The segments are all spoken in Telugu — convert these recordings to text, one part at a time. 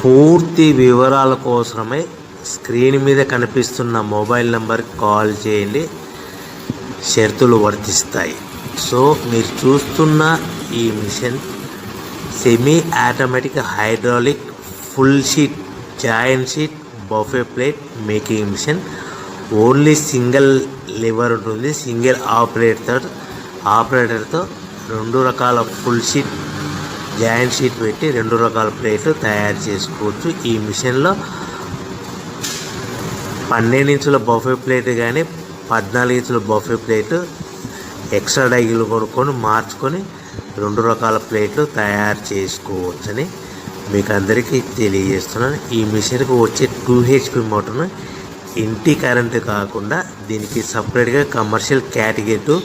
పూర్తి వివరాల కోసమై స్క్రీన్ మీద కనిపిస్తున్న మొబైల్ నెంబర్కి కాల్ చేయండి, షరతులు వర్తిస్తాయి. సో మీరు చూస్తున్న ఈ machine semi automatic hydraulic full sheet joint sheet buffet plate making machine. Only single lever ఉంటుంది. సింగిల్ ఆపరేటర్తో 2 రకాల ఫుల్ షీట్ జాయింట్ షీట్ పెట్టి 2 రకాల ప్లేట్లు తయారు చేసుకోవచ్చు. ఈ మిషన్లో 12 ఇంచుల బఫే ప్లేట్ కానీ 14 ఇంచుల బఫే ప్లేట్ ఎక్స్ట్రా డైలు కొనుక్కొని మార్చుకొని 2 రకాల ప్లేట్లు తయారు చేసుకోవచ్చని మీకు అందరికీ తెలియజేస్తున్నాను. ఈ మిషన్కి వచ్చే 2 HP మోటార్ను ఇంటి కరెంటు కాకుండా దీనికి సపరేట్గా కమర్షియల్ కేటగిరీ 2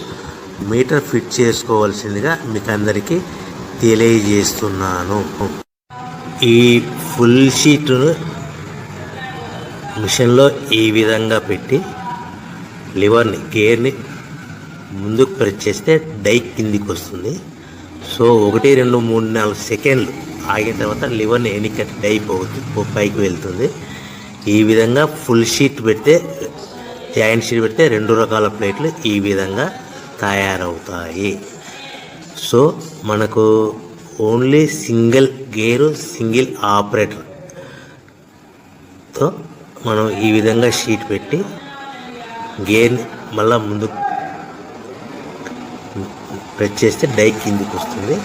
మీటర్ ఫిట్ చేసుకోవాల్సిందిగా మీకు అందరికీ తెలియజేస్తున్నాను. ఈ ఫుల్ షీట్ను మిషన్లో ఈ విధంగా పెట్టి లివర్ని గేర్ని ముందుకు ప్రెస్ చేస్తే డై కిందికి వస్తుంది. సో 1 2 3 4 సెకండ్లు ఆగిన తర్వాత లివర్ని ఎన్నికట్టి డై పైకి వెళ్తుంది. ఈ విధంగా ఫుల్ షీట్ పెడితే జాయింట్ షీట్ పెడితే 2 రకాల ప్లేట్లు ఈ విధంగా తయారవుతాయి. సో మనకు ఓన్లీ సింగిల్ గేరు సింగిల్ ఆపరేటర్తో మనం ఈ విధంగా షీట్ పెట్టి గేర్ని మళ్ళీ ముందు ప్రెస్ చేస్తే డై కిందికి వస్తుంది.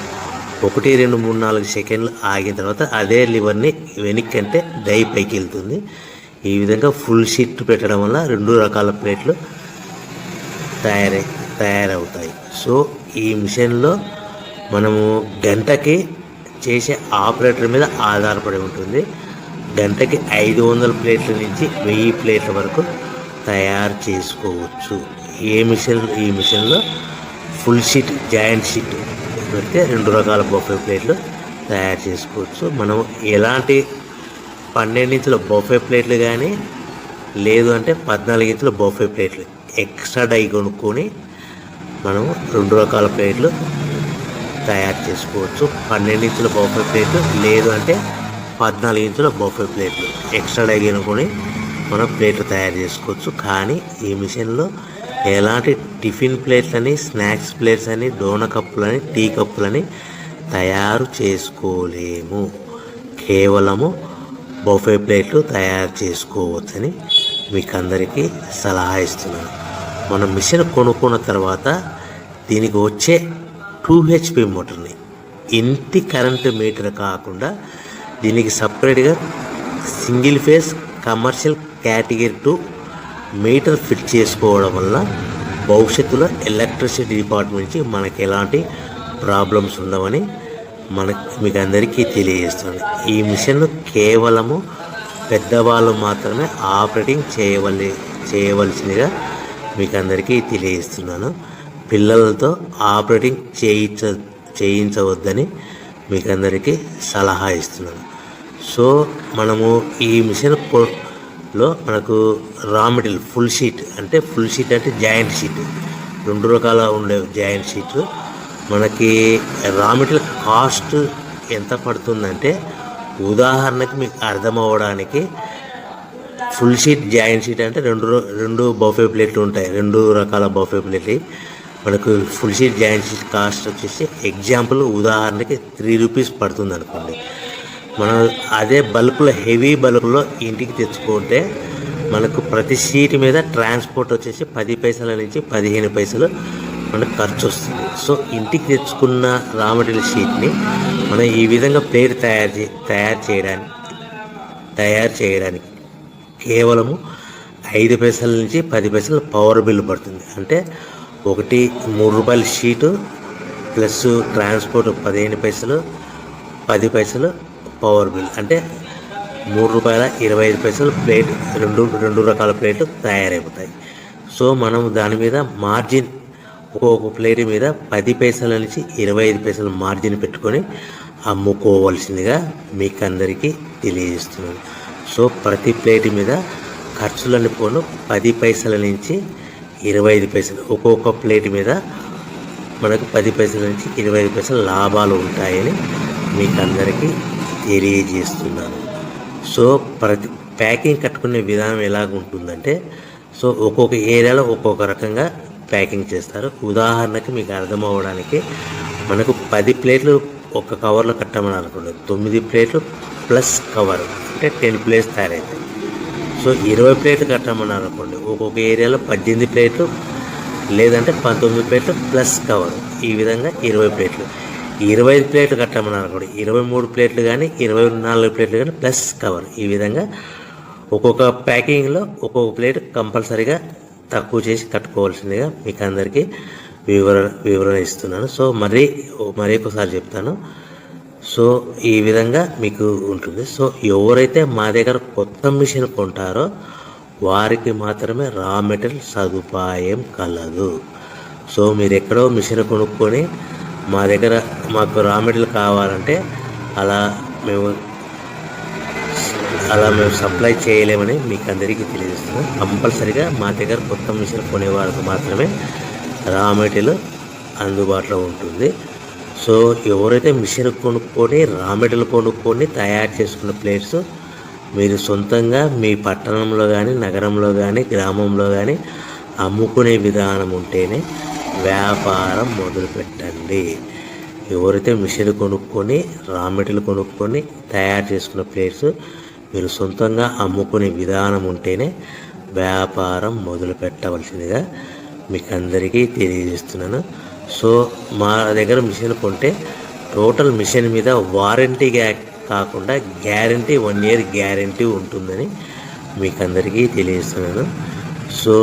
1 2 3 4 సెకండ్లు ఆగిన తర్వాత అదే లివర్ని వెనక్కి అంటే డై పైకి వెళ్తుంది. ఈ విధంగా ఫుల్ షీట్ పెట్టడం వల్ల 2 రకాల ప్లేట్లు తయారవుతాయి. సో ఈ మిషన్లో మనము గంటకి చేసే ఆపరేటర్ మీద ఆధారపడి ఉంటుంది. గంటకి 500 ప్లేట్ల నుంచి 1000 ప్లేట్ల వరకు తయారు చేసుకోవచ్చు. ఈ మిషన్లో ఫుల్ షీట్ జాయింట్ షీట్ పెడితే 2 రకాల బఫే ప్లేట్లు తయారు చేసుకోవచ్చు. మనం ఎలాంటి 12 ఇంచుల బఫే ప్లేట్లు కానీ లేదు అంటే 14 ఇంచుల బఫే ప్లేట్లు ఎక్స్ట్రా డై కొనుక్కొని మనం 2 రకాల ప్లేట్లు తయారు చేసుకోవచ్చు. 12 ఇంచుల బఫే ప్లేట్లు లేదు అంటే 14 ఇంచుల బఫే ప్లేట్లు ఎక్స్ట్రా డై కొనుక్కొని మనం ప్లేట్లు తయారు చేసుకోవచ్చు. కానీ ఈ మిషన్లో ఎలాంటి టిఫిన్ ప్లేట్లని స్నాక్స్ ప్లేట్స్ అని డోనా కప్పులని టీ కప్పులని తయారు చేసుకోలేము. కేవలము బఫే ప్లేట్లు తయారు చేసుకోవచ్చని మీకు అందరికీ సలహా ఇస్తున్నాను. మనం మిషన్ కొనుక్కున్న తర్వాత దీనికి వచ్చే 2 HP మోటార్ని ఇంటి కరెంటు మీటర్ కాకుండా దీనికి సపరేట్గా single phase commercial category 2 metre fit చేసుకోవడం వల్ల భవిష్యత్తులో ఎలక్ట్రిసిటీ డిపార్ట్మెంట్ నుంచి మనకి ఎలాంటి ప్రాబ్లమ్స్ ఉండవని మీకు అందరికీ తెలియజేస్తున్నాను. ఈ మిషన్ కేవలము పెద్దవాళ్ళు మాత్రమే ఆపరేటింగ్ చేయవలసిందిగా మీకు అందరికీ తెలియజేస్తున్నాను. పిల్లలతో ఆపరేటింగ్ చేయించవద్దని మీకు అందరికీ సలహా ఇస్తున్నాను. సో మనము ఈ మిషన్లో మనకు రా మెటీరియల్ ఫుల్ షీట్ అంటే జాయింట్ షీట్ 2 రకాల ఉండే జాయింట్ షీట్ మనకి రా మెటీరియల్ కాస్ట్ ఎంత పడుతుందంటే ఉదాహరణకి మీకు అర్థం అవ్వడానికి ఫుల్ షీట్ జాయింట్ షీట్ అంటే 2 బఫే ప్లేట్లు ఉంటాయి. 2 రకాల బఫే ప్లేట్లు మనకు full sheet joint sheet cost వచ్చేసి ఎగ్జాంపుల్ ఉదాహరణకి 3 రూపీస్ పడుతుంది అనుకోండి. మనం అదే బల్క్లో హెవీ బల్క్లో ఇంటికి తెచ్చుకుంటే మనకు ప్రతి షీట్ మీద ట్రాన్స్పోర్ట్ వచ్చేసి 10 పైసల నుంచి 15 పైసలు మనకు ఖర్చు వస్తుంది. సో ఇంటికి తెచ్చుకున్న రా మెటీరియల్ షీట్ని మనం ఈ విధంగా ప్లేట్ తయారు చేయడానికి కేవలము 5 పైసల నుంచి 10 పైసలు పవర్ బిల్ పడుతుంది. అంటే 3 రూపాయల షీటు ప్లస్ ట్రాన్స్పోర్ట్ 15 పైసలు 10 పైసలు పవర్ బిల్ అంటే 3 రూపాయల 25 పైసలు ప్లేట్ 2 రకాల ప్లేట్లు తయారైపోతాయి. సో మనం దాని మీద మార్జిన్ ఒక్కొక్క ప్లేట్ మీద 10 పైసల నుంచి 25 పైసలు మార్జిన్ పెట్టుకొని అమ్ముకోవాల్సిందిగా మీకు అందరికీ తెలియజేస్తున్నాను. సో ప్రతి ప్లేట్ మీద ఖర్చులన్నీ పోను 10 పైసల నుంచి 25 పైసలు ఒక్కొక్క ప్లేట్ మీద మనకు 10 పైసల నుంచి 25 పైసలు లాభాలు ఉంటాయని మీకు అందరికీ తెలియజేస్తున్నాను. సో ప్రతి ప్యాకింగ్ కట్టుకునే విధానం ఎలాగ ఉంటుందంటే, సో ఒక్కొక్క ఏరియాలో ఒక్కొక్క రకంగా ప్యాకింగ్ చేస్తారు. ఉదాహరణకి మీకు అర్థం అవ్వడానికి, మనకు 10 ప్లేట్లు ఒక కవర్లో కట్టమని అనుకోండి, 9 ప్లేట్లు ప్లస్ కవర్ అంటే 10 ప్లేట్స్ తయారవుతాయి. సో 20 ప్లేట్లు కట్టమని అనుకోండి, ఒక్కొక్క ఏరియాలో 18 ప్లేట్లు లేదంటే 19 ప్లేట్లు ప్లస్ కవర్, ఈ విధంగా 20 ప్లేట్లు. 25 ప్లేట్లు కట్టమని అనుకోండి, 23 ప్లేట్లు కానీ 24 ప్లేట్లు కానీ ప్లస్ కవర్, ఈ విధంగా ఒక్కొక్క ప్యాకింగ్లో ఒక్కొక్క ప్లేట్ కంపల్సరీగా తక్కువ చేసి కట్టుకోవాల్సిందిగా మీకు అందరికీ వివరణ ఇస్తున్నాను. సో మరీ ఒకసారి చెప్తాను. సో ఈ విధంగా మీకు ఉంటుంది. సో ఎవరైతే మా దగ్గర కొత్త మిషన్ కొంటారో వారికి మాత్రమే రా మెటీరియల్ సదుపాయం కలదు. సో మీరు ఎక్కడో మిషన్ కొనుక్కొని మా దగ్గర మాకు రా మెటీరియల్ కావాలంటే అలా మేము సప్లై చేయలేమని మీకు అందరికీ తెలియజేస్తున్నాం. కంపల్సరీగా మా దగ్గర కొత్త మిషన్ కొనే వారికి మాత్రమే రా మెటీరియల్ అందుబాటులో ఉంటుంది. సో ఎవరైతే మిషన్ కొనుక్కొని రా మెటీరియల్ కొనుక్కొని తయారు చేసుకున్న ప్లేట్స్ మీరు సొంతంగా మీ పట్టణంలో కానీ నగరంలో కానీ గ్రామంలో కానీ అమ్ముకునే విధానం ఉంటేనే వ్యాపారం మొదలుపెట్టండి. ఎవరైతే మిషన్ కొనుక్కొని రా మెటీరియల్ కొనుక్కొని తయారు చేసుకున్న ప్లేట్స్ మీరు సొంతంగా అమ్ముకునే విధానం ఉంటేనే వ్యాపారం మొదలు పెట్టవలసిందిగా మీకు అందరికీ తెలియజేస్తున్నాను. సో మా దగ్గర మిషన్ కొంటే టోటల్ మిషన్ మీద వారంటీ కాకుండా గ్యారంటీ 1 year గ్యారంటీ ఉంటుందని మీకు అందరికీ తెలియజేస్తున్నాను. సో